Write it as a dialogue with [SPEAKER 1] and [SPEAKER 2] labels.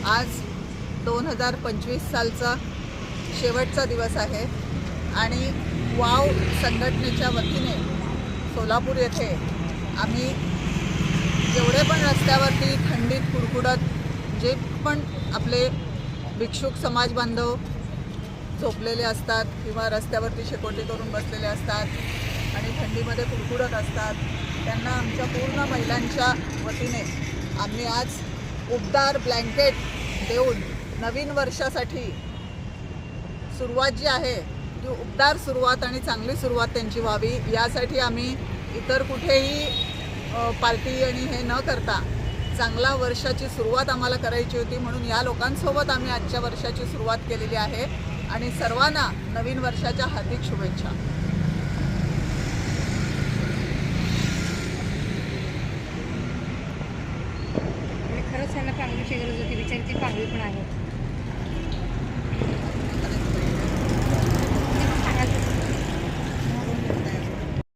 [SPEAKER 1] आज 2025 सालचा शेवटचा दिवस आहे आणि वाव संघटनेच्या वतीने सोलापूर येथे आम्ही जेवढे पण रस्त्यावरती थंडीत कुडकुडत जे पण आपले भिक्षुक समाज बांधव झोपलेले असतात किंवा रस्त्यावरती शेकोटी करून बसलेले असतात आणि थंडीमध्ये कुडकुडत असतात, त्यांना आमच्या पूर्ण महिलांच्या वतीने आम्ही आज उबदार ब्लँकेट देऊन नवीन वर्षासाठी सुरुवात जी आहे ती उबदार सुरुवात आणि चांगली सुरुवात त्यांची व्हावी यासाठी आम्ही इतर कुठेही पार्टी आणि हे न करता चांगला वर्षाची सुरुवात आम्हाला करायची होती, म्हणून या लोकांसोबत आम्ही आजच्या वर्षाची सुरुवात केलेली आहे आणि सर्वांना नवीन वर्षाच्या हार्दिक शुभेच्छा.
[SPEAKER 2] खरंच त्यांना पांगलीची गरज होती, बिचारी ती पांगली पण आहे.